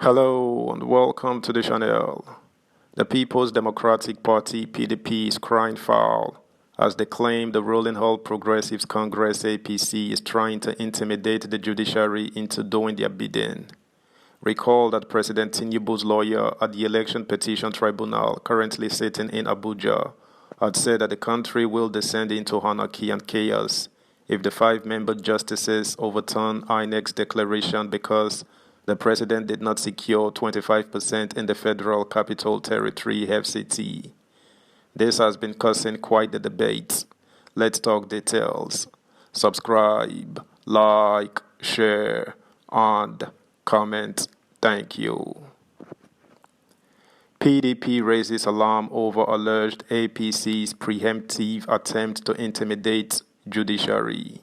Hello and welcome to the channel. The People's Democratic Party (PDP) is crying foul as they claim the ruling All Progressives Congress (APC) is trying to intimidate the judiciary into doing their bidding. Recall that President Tinubu's lawyer at the Election Petition Tribunal, currently sitting in Abuja, had said that the country will descend into anarchy and chaos if the five-member justices overturn INEC's declaration because the president did not secure 25% in the Federal Capital Territory (FCT). This has been causing quite the debate. Let's talk details. Subscribe, like, share, and comment. Thank you. PDP raises alarm over alleged APC's preemptive attempt to intimidate judiciary.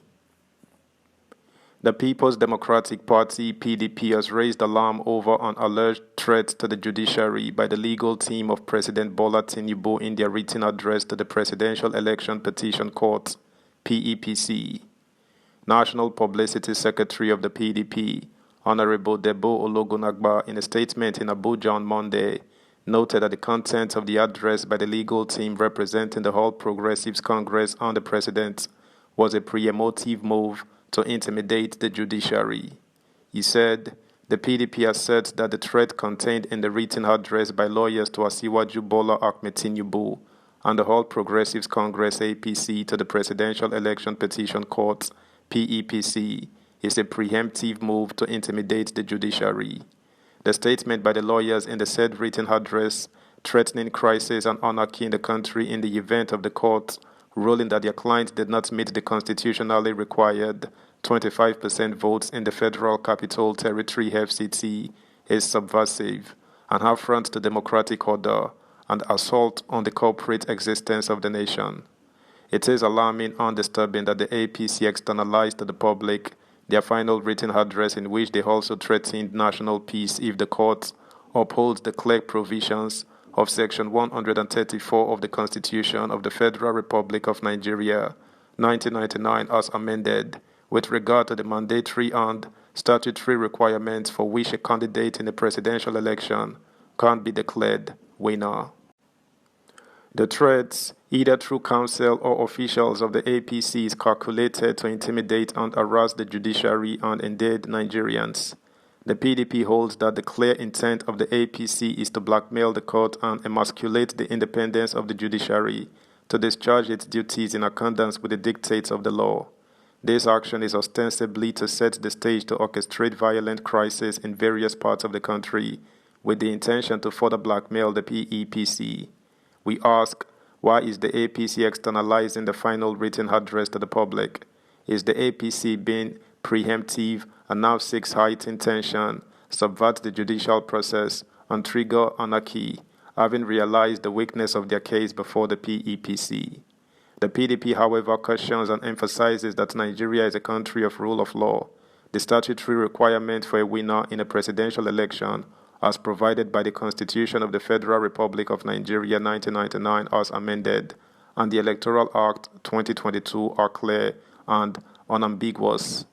The People's Democratic Party (PDP) has raised alarm over an alleged threat to the judiciary by the legal team of President Bola Tinubu in their written address to the Presidential Election Petition Court (PEPC). National Publicity Secretary of the PDP, Honorable Debo Ologunagba, in a statement in Abuja on Monday, noted that the content of the address by the legal team representing the All Progressives Congress and the President was a preemptive move to intimidate the judiciary. He said, the PDP asserts that the threat contained in the written address by lawyers to Asiwaju Bola Ahmed Tinubu and the All Progressives Congress (APC) to the Presidential Election Petition Court (PEPC) is a preemptive move to intimidate the judiciary. The statement by the lawyers in the said written address threatening crisis and anarchy in the country in the event of the court ruling that their client did not meet the constitutionally required 25% votes in the Federal Capital Territory (FCT) is subversive, an affront to democratic order, and assault on the corporate existence of the nation. It is alarming and disturbing that the APC externalized to the public their final written address in which they also threatened national peace if the court upholds the clear provisions of Section 134 of the Constitution of the Federal Republic of Nigeria, 1999 as amended, with regard to the mandatory and statutory requirements for which a candidate in a presidential election can be declared winner. The threats, either through counsel or officials of the APC, is calculated to intimidate and harass the judiciary and indeed Nigerians. The PDP holds that the clear intent of the APC is to blackmail the court and emasculate the independence of the judiciary to discharge its duties in accordance with the dictates of the law. This action is ostensibly to set the stage to orchestrate violent crises in various parts of the country with the intention to further blackmail the PEPC. We ask, why is the APC externalizing the final written address to the public? Is the APC being preemptive and now seeks heightened tension, subvert the judicial process, and trigger anarchy, having realized the weakness of their case before the PEPC? The PDP, however, cautions and emphasizes that Nigeria is a country of rule of law. The statutory requirement for a winner in a presidential election, as provided by the Constitution of the Federal Republic of Nigeria 1999 as amended, and the Electoral Act 2022 are clear and unambiguous.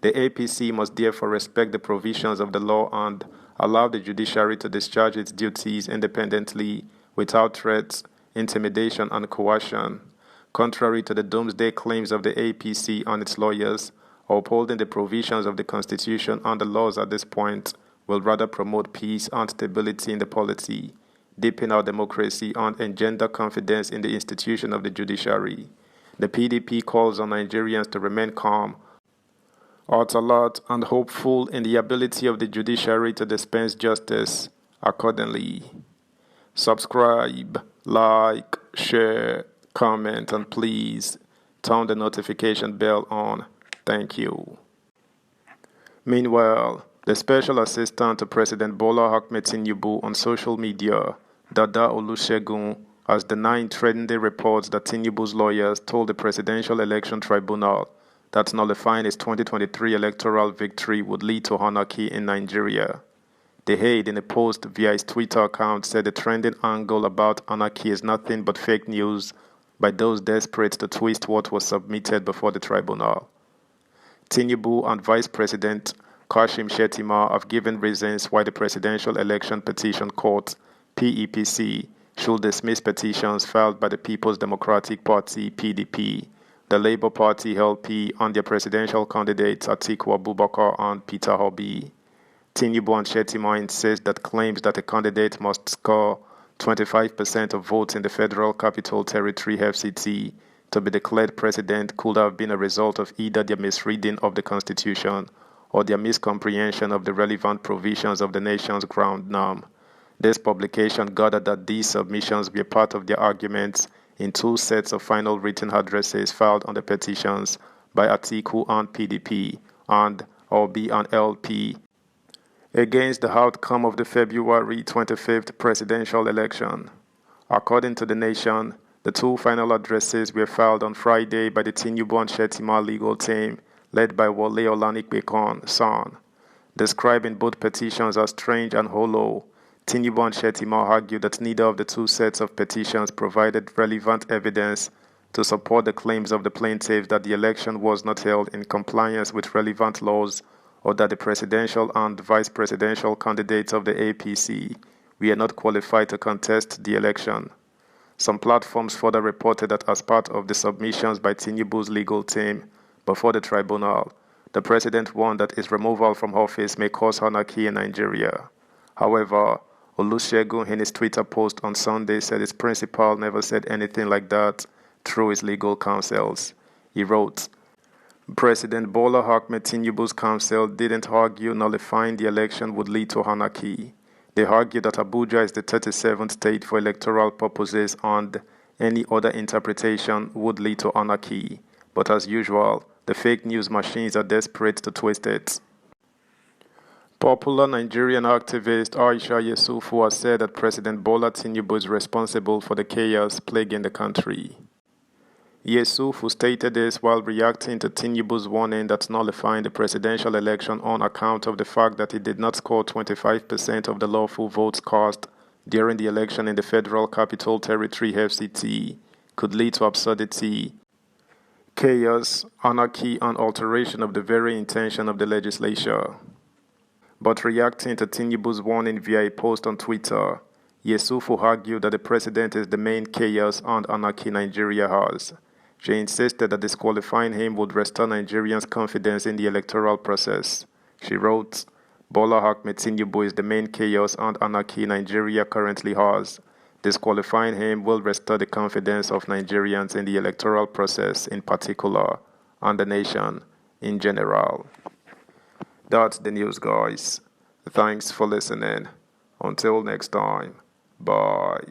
The APC must therefore respect the provisions of the law and allow the judiciary to discharge its duties independently without threats, intimidation, and coercion. Contrary to the doomsday claims of the APC and its lawyers, upholding the provisions of the Constitution and the laws at this point will rather promote peace and stability in the polity, deepen our democracy, and engender confidence in the institution of the judiciary. The PDP calls on Nigerians to remain calm, alert, and hopeful in the ability of the judiciary to dispense justice accordingly. Subscribe, like, share, comment, and please turn the notification bell on. Thank you. Meanwhile, the Special Assistant to President Bola Ahmed Tinubu on social media, Dada Olusegun, has denied trendy reports that Tinubu's lawyers told the Presidential Election Tribunal that nullifying his 2023 electoral victory would lead to anarchy in Nigeria. The aide, in a post via his Twitter account, said the trending angle about anarchy is nothing but fake news by those desperate to twist what was submitted before the tribunal. Tinubu and Vice President Kashim Shettima have given reasons why the Presidential Election Petition Court, PEPC, should dismiss petitions filed by the People's Democratic Party, PDP, the Labour Party, LP, and their presidential candidates Atiku Abubakar and Peter Obi. Tinubu and Shettima insist that claims that a candidate must score 25% of votes in the Federal Capital Territory (FCT) to be declared president could have been a result of either their misreading of the Constitution or their miscomprehension of the relevant provisions of the nation's ground norm. This publication gathered that these submissions were part of their arguments in two sets of final written addresses filed on the petitions by Atiku and PDP and Obi and LP against the outcome of the February 25th presidential election. According to The Nation, the two final addresses were filed on Friday by the Tinubu and Shettima legal team led by Wole Olanipekon, son. Describing both petitions as strange and hollow, Tinubu and Shettima argued that neither of the two sets of petitions provided relevant evidence to support the claims of the plaintiffs that the election was not held in compliance with relevant laws or that the presidential and vice presidential candidates of the APC were not qualified to contest the election. Some platforms further reported that as part of the submissions by Tinubu's legal team before the tribunal, the president warned that his removal from office may cause anarchy in Nigeria. However, Olusegun in his Twitter post on Sunday said his principal never said anything like that through his legal counsels. He wrote, President Bola Ahmed Tinubu's counsel didn't argue nullifying the election would lead to anarchy. They argued that Abuja is the 37th state for electoral purposes and any other interpretation would lead to anarchy. But as usual, the fake news machines are desperate to twist it. Popular Nigerian activist Aisha Yesufu has said that President Bola Tinubu is responsible for the chaos plaguing the country. Yesufu stated this while reacting to Tinubu's warning that nullifying the presidential election on account of the fact that he did not score 25% of the lawful votes cast during the election in the Federal Capital Territory (FCT) could lead to absurdity, chaos, anarchy, and alteration of the very intention of the legislature. But reacting to Tinubu's warning via a post on Twitter, Yesufu argued that the president is the main chaos and anarchy Nigeria has. She insisted that disqualifying him would restore Nigerians' confidence in the electoral process. She wrote, Bola Ahmed Tinubu is the main chaos and anarchy Nigeria currently has. Disqualifying him will restore the confidence of Nigerians in the electoral process in particular, and the nation in general. That's the news, guys. Thanks for listening. Until next time, bye.